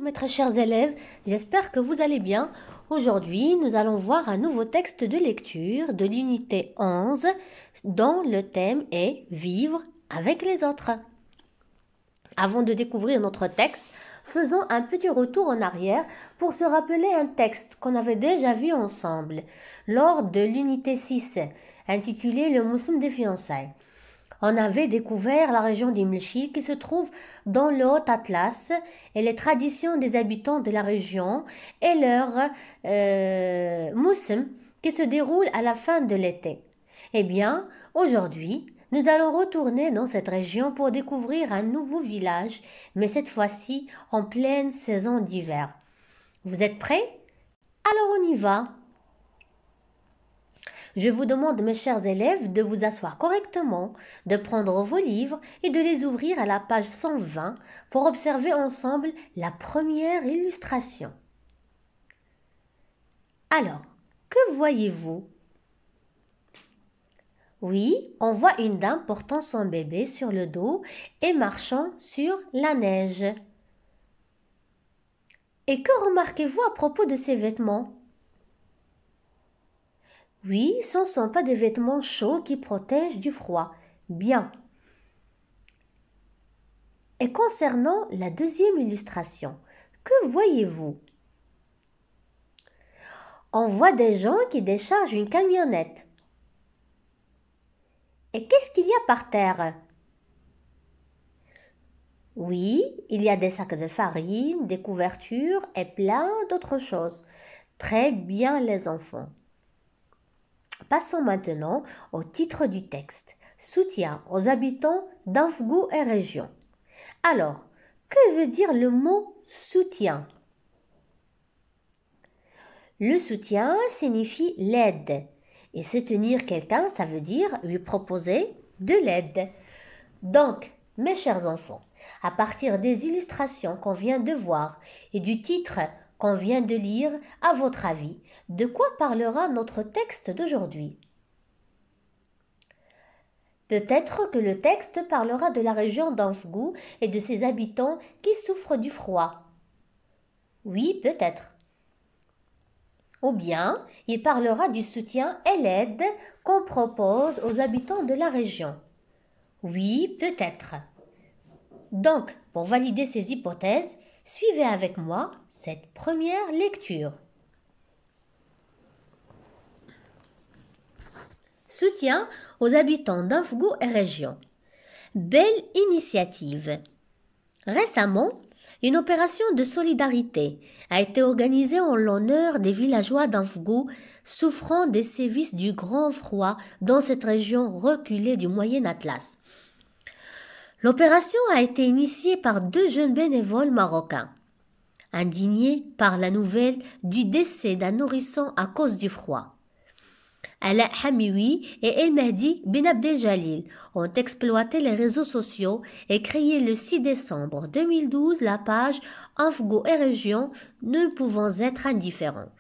mes très chers élèves, j'espère que vous allez bien. Aujourd'hui, nous allons voir un nouveau texte de lecture de l'unité 11 dont le thème est « Vivre avec les autres ». Avant de découvrir notre texte, faisons un petit retour en arrière pour se rappeler un texte qu'on avait déjà vu ensemble lors de l'unité 6 intitulé « Le moussim des fiançailles ». On avait découvert la région d'Imlchil qui se trouve dans le Haut-Atlas et les traditions des habitants de la région et leur moussim qui se déroule à la fin de l'été. Eh bien, aujourd'hui, nous allons retourner dans cette région pour découvrir un nouveau village, mais cette fois-ci en pleine saison d'hiver. Vous êtes prêts? Alors on y va! Je vous demande, mes chers élèves, de vous asseoir correctement, de prendre vos livres et de les ouvrir à la page 120 pour observer ensemble la première illustration. Alors, que voyez-vous? Oui, on voit une dame portant son bébé sur le dos et marchant sur la neige. Et que remarquez-vous à propos de ses vêtements? Oui, ce ne sont pas des vêtements chauds qui protègent du froid. Bien. Et concernant la deuxième illustration, que voyez-vous? On voit des gens qui déchargent une camionnette. Et qu'est-ce qu'il y a par terre? Oui, il y a des sacs de farine, des couvertures et plein d'autres choses. Très bien les enfants. Passons maintenant au titre du texte. Soutien aux habitants d'Anfgou et région. Alors, que veut dire le mot soutien? Le soutien signifie l'aide. Et soutenir quelqu'un, ça veut dire lui proposer de l'aide. Donc, mes chers enfants, à partir des illustrations qu'on vient de voir et du titre qu'on vient de lire, à votre avis, de quoi parlera notre texte d'aujourd'hui? Peut-être que le texte parlera de la région d'Anfgou et de ses habitants qui souffrent du froid. Oui, peut-être. Ou bien, il parlera du soutien et l'aide qu'on propose aux habitants de la région. Oui, peut-être. Donc, pour valider ces hypothèses, suivez avec moi cette première lecture. Soutien aux habitants d'Anfgou et région. Belle initiative. Récemment, une opération de solidarité a été organisée en l'honneur des villageois d'Anfgou souffrant des sévices du grand froid dans cette région reculée du Moyen Atlas. L'opération a été initiée par deux jeunes bénévoles marocains. Indignés par la nouvelle du décès d'un nourrisson à cause du froid, Ala Hamiwi et El Mehdi bin Abdeljalil ont exploité les réseaux sociaux et créé le 6 décembre 2012 la page Anfgou et région ne pouvant être indifférents.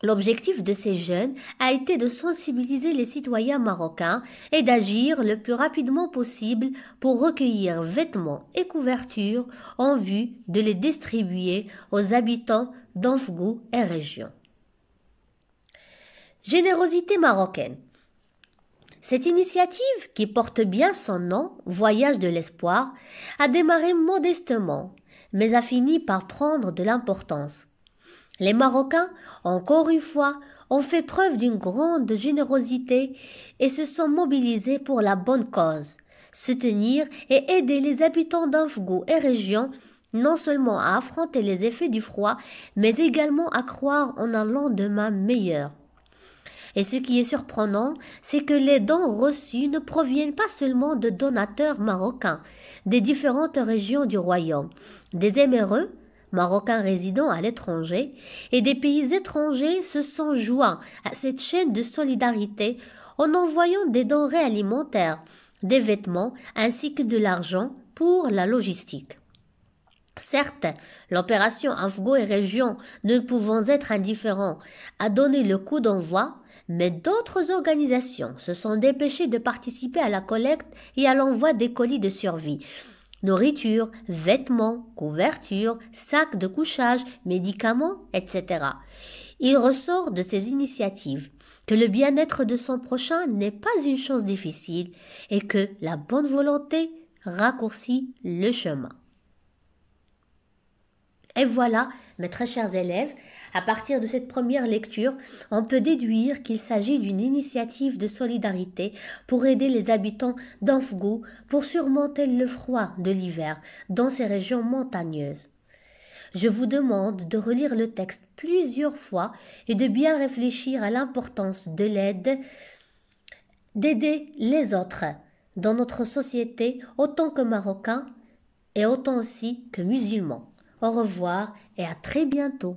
L'objectif de ces jeunes a été de sensibiliser les citoyens marocains et d'agir le plus rapidement possible pour recueillir vêtements et couvertures en vue de les distribuer aux habitants d'Anfgou et région. Générosité marocaine. Cette initiative, qui porte bien son nom, Voyage de l'espoir, a démarré modestement, mais a fini par prendre de l'importance. Les Marocains, encore une fois, ont fait preuve d'une grande générosité et se sont mobilisés pour la bonne cause, soutenir et aider les habitants d'Anfgou et région non seulement à affronter les effets du froid, mais également à croire en un lendemain meilleur. Et ce qui est surprenant, c'est que les dons reçus ne proviennent pas seulement de donateurs marocains des différentes régions du royaume, des émireux, marocains résidant à l'étranger, et des pays étrangers se sont joints à cette chaîne de solidarité en envoyant des denrées alimentaires, des vêtements ainsi que de l'argent pour la logistique. Certes, l'opération Anfgou et région, ne pouvant être indifférent, a donné le coup d'envoi, mais d'autres organisations se sont dépêchées de participer à la collecte et à l'envoi des colis de survie. nourriture, vêtements, couvertures, sacs de couchage, médicaments, etc. Il ressort de ces initiatives que le bien-être de son prochain n'est pas une chose difficile et que la bonne volonté raccourcit le chemin. Et voilà, mes très chers élèves, à partir de cette première lecture, on peut déduire qu'il s'agit d'une initiative de solidarité pour aider les habitants d'Anfgou pour surmonter le froid de l'hiver dans ces régions montagneuses. Je vous demande de relire le texte plusieurs fois et de bien réfléchir à l'importance de l'aide, d'aider les autres dans notre société autant que Marocains et autant aussi que musulmans. Au revoir et à très bientôt.